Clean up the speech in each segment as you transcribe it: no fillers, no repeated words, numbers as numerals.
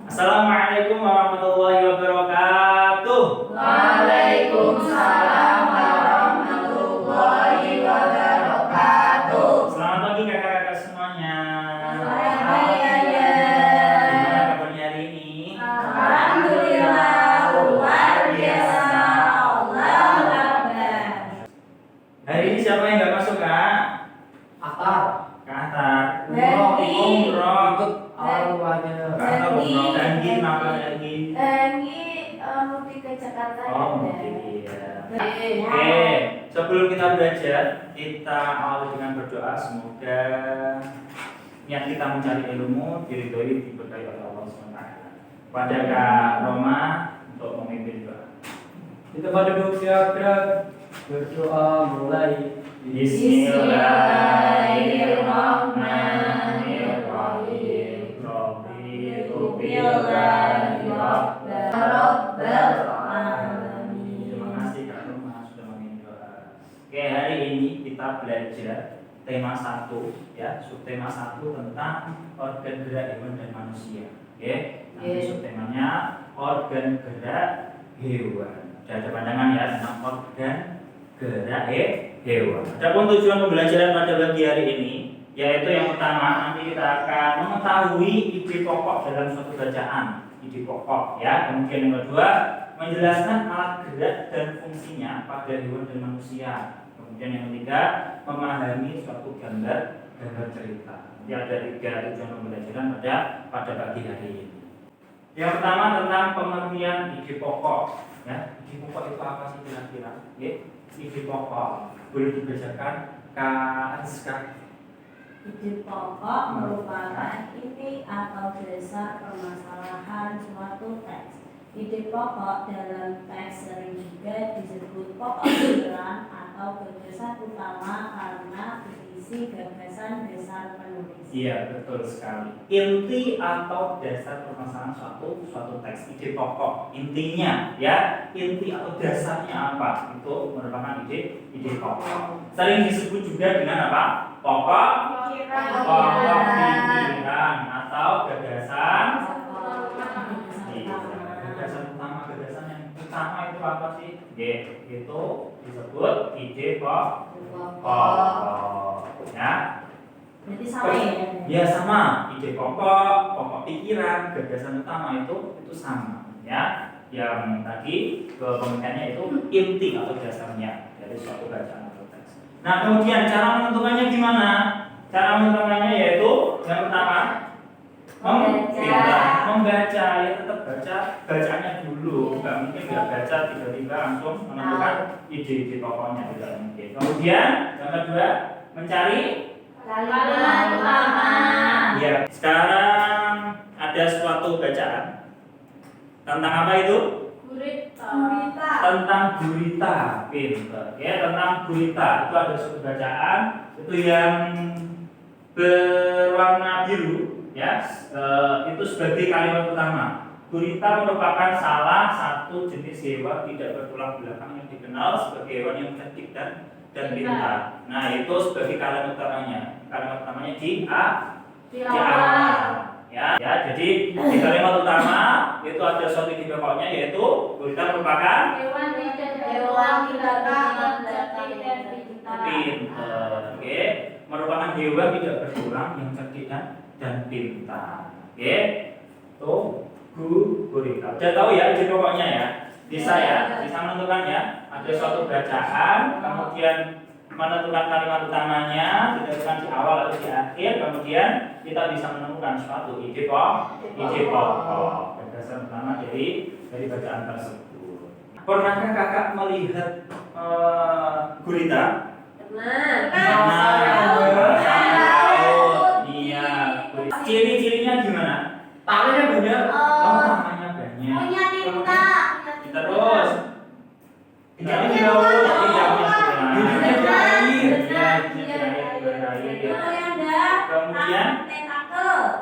Assalamualaikum warahmatullahi wabarakatuh. Waalaikumsalam warahmatullahi wabarakatuh. Selamat pagi kakak-kakak semuanya. Selamat pagi, Ayah. Gimana kabarnya hari ini? Alhamdulillah, luar biasa. Allahu Akbar. Hari ini siapa yang nggak masuk kak? Atar, Kak Atar. Dandi. Umroh. ikut awalnya. Kak Atar umroh. Dandi apa lagi? Mudik ke Jakarta. Oh mungkin iya. Ya. Oke, sebelum kita belajar, kita awali dengan berdoa. Semoga niat kita mencari ilmu diridhoi diberkahi oleh Allah SWT. Pada Kak Roma untuk memimpin doa. Kita pada duduk siap berdoa mulai. Bismillahirrahmanirrahim. Raditu billahi rabban. Rabbal Terima kasih Kak Roma sudah memimpin doa. Oke, hari ini kita belajar tema 1 ya, subtema 1 tentang organ gerak hewan dan manusia. Oke. Nanti subtemanya organ gerak hewan. Sudah ada pandangan ya tentang organ gerak hewan. Adapun tujuan pembelajaran pada pagi hari ini yaitu yang pertama nanti kita akan mengetahui ide pokok dalam suatu bacaan, ide pokok ya. Kemudian yang kedua menjelaskan alat gerak dan fungsinya pada hewan dan manusia. Kemudian yang ketiga memahami suatu gambar cerita. Jadi ada 3 tujuan pembelajaran pada pagi hari ini. Yang pertama tentang pengertian ide pokok. Ya, ide pokok itu apa sih kira-kira? Ide pokok boleh dibacakan Kak Rizka. Ide pokok merupakan inti atau dasar permasalahan suatu teks. Ide pokok dalam teks sering juga disebut pokok pikiran atau gagasan utama karena berisi gagasan dasar penulis. Iya, betul sekali. Inti atau dasar permasalahan suatu teks, ide pokok. Intinya ya, inti atau dasarnya apa? Itu merupakan ide pokok. Sering disebut juga dengan apa? Pokok pikiran atau gagasan. Iya, gagasan utama, gagasan yang utama itu apa sih? Itu disebut ide pokok. Ya. Berarti sama ya? Ya sama, ide pokok pikiran, gagasan utama itu sama ya. Yang tadi pengertiannya itu inti atau dasarnya dari suatu bacaan atau teks. Nah kemudian cara menentukannya gimana? Cara menentukannya yaitu yang pertama membaca ya, tetap baca bacaannya dulu, nggak mungkin nggak baca tiba-tiba langsung menentukan ide pokoknya, tidak mungkin. Kemudian yang kedua mencari Kalimat utama. ya. Sekarang ada suatu bacaan tentang apa itu? Gurita. Tentang gurita, pinter ya. Tentang gurita itu ada suatu bacaan itu yang berwarna biru ya. Itu sebagai kalimat utama. Gurita merupakan salah satu jenis hewan tidak bertulang belakang yang dikenal sebagai hewan yang cerdik dan pintar. Nah itu sebagai kalimat utamanya. Kalimat utamanya di awal. Ya, jadi di kalimat utama itu ada suatu ide pokoknya yaitu gurita merupakan Hewan tidak cerdik dan pintar. pintar. Oke, merupakan hewan tidak bertulang yang cerdik dan pintar. Oke, tuh gurita. Udah tahu ya ide pokoknya ya. Bisa menentukan ya. Ada suatu bacaan, kemudian menentukan kalimat utamanya, ditentukan di awal atau di akhir, kemudian kita bisa menemukan suatu ide pokok, gagasan utama dari bacaan tersebut. Pernahkah kakak melihat gurita? Iya. Ciri-cirinya gimana? Tangannya banyak. Tangannya banyak. Punya tinta. Terus tinggalnya di laut, kemudian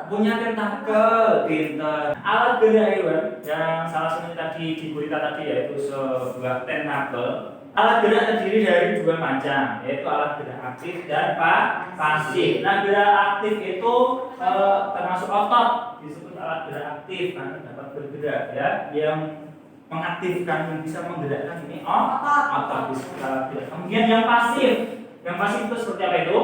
punya tentakel, pintar. Alat gerak hewan yang salah satunya tadi di gurita tadi yaitu sebuah tentakel alat gerak terdiri dari dua macam, yaitu alat gerak aktif dan pasif. Nah, gerak aktif itu termasuk otot, disebut alat gerak aktif karena dapat bergerak ya. Yang mengaktifkan, yang bisa menggerakkan ini otot disebut alat gerak. Kemudian yang pasif itu seperti apa itu?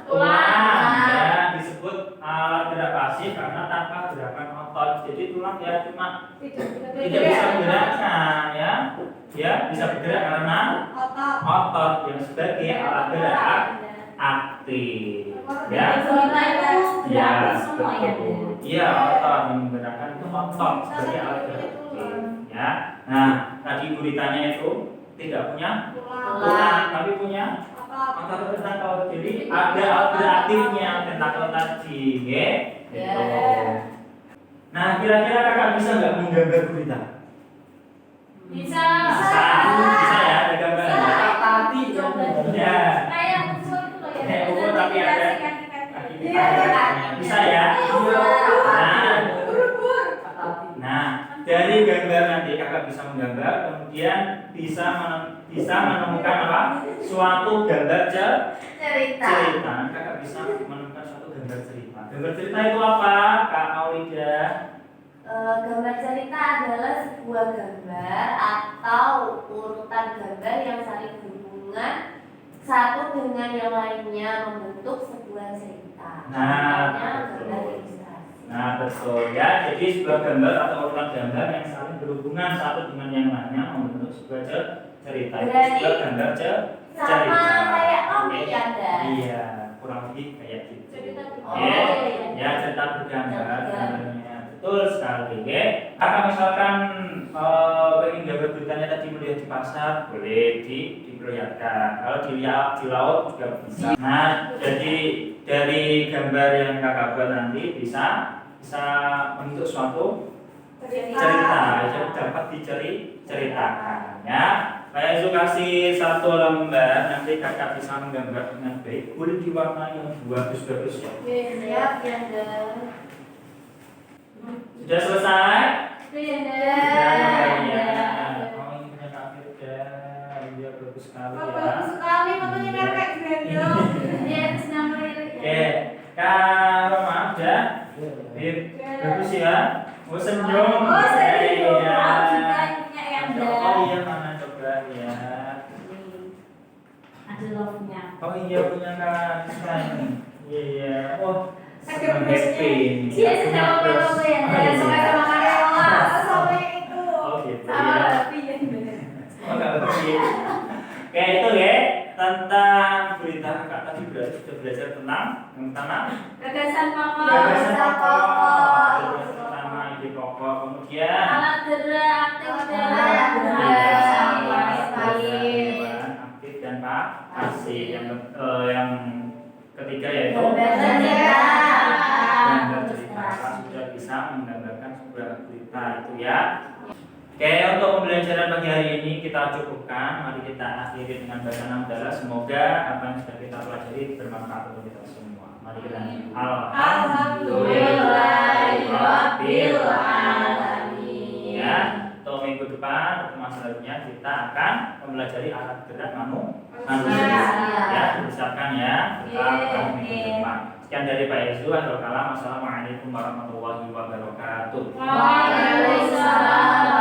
Tulang ya, disebut alat gerak pasif karena tanpa gerakan otot. Jadi tulang ya cuma tidak bisa menggerakkan ya bisa bergerak karena otot yang sebagai alat gerak aktif ya. Ya, betul. Iya, otot yang menggerakkan itu otot sebagai alat gerak aktif ya. Nah, tadi guritanya itu tidak punya tulang tapi punya otot tentakel. Jadi ada alat gerak aktifnya tentakel tadi ya. Gitu. Nah, kira-kira kakak bisa nggak menggambar gurita? Bisa ya, ada gambar ya. Ya. Kayak usul itu loh ya. Kayak usul tapi ada Iya. bisa ya. Nah, dari gambar nanti kakak bisa menggambar, kemudian bisa menemukan apa? Suatu gambar cerita. Kakak bisa menemukan suatu gambar cerita. Gambar cerita itu apa, Kak Maulida? Gambar cerita adalah sebuah gambar atau urutan gambar yang saling berhubungan satu dengan yang lainnya membentuk sebuah cerita. Contohnya gambar ilustrasi. Nah, betul ya. Jadi sebuah gambar atau urutan gambar yang saling berhubungan satu dengan yang lainnya membentuk sebuah cerita. Itu Berarti sebuah gambar cerita. sama kayak komik ya, Dan? Iya, kurang lebih kayak gitu. Oh, Ya, iya. ya cerita bergambar gambarnya. Betul sekali, ya. Kakak misalkan pengen gambar beritanya tadi melihat di pasar, boleh diperlihatkan. Kalau dilihat di laut juga bisa. Nah, jadi dari gambar yang kakak buat nanti bisa membentuk suatu cerita yang dapat diceritakan, ya. Saya Zu kasih satu lembar, nanti kakak bisa menggambar dengan baik. Boleh diwarnai yang bagus-bagus ya. Siap ya, Dan. Sudah selesai? Iya, Ya, Dan. oh ini punya Kak Firda, dia bagus sekali ya. Bagus sekali fotonya kakak gendong. Dia sedang melirik. Oke, Kak Roma udah? Bib, bagus ya. Oh senyum. Oh, senyum. Iya. Oh, juga punya Enda. Oh iya, mana coba ya. Ada love-nya. Oh iya punya Kak Nisa ini. Iya. Oh, Ada senang plusnya. happy ini. Dia sedang Punya plus. berlomba ya, Oh, Dan. iya. Sama karyawan. Sama itu. Oh gitu Sama ya. Bapi ya, bener. Oh nggak lebih. Kayak itu ya tentang berita kakak tadi berarti sudah belajar tentang Gagasan pokok. gagasan pokok. Itu. Gagasan pertama ide pokok, kemudian Alat gerak aktif dan Alat gerak. aktif dan pasif. Yang ketiga yaitu Gambar cerita. gambar cerita. Kakak sudah bisa menggambarkan sebuah berita itu ya. Oke, untuk pembelajaran pagi hari ini kita cukupkan. Mari kita akhiri dengan bacaan hamdalah. Semoga apa yang sudah kita pelajari bermanfaat untuk kita semua. Mari kita Alhamdulillahirabbil alamin. Ya, untuk minggu depan pertemuan selanjutnya kita akan mempelajari alat gerak manusia. Ya, dipersiapkan ya. Kita akan minggu depan. Sekian dari Pak Yesus. Assalamualaikum warahmatullahi wabarakatuh. Waalaikumsalam.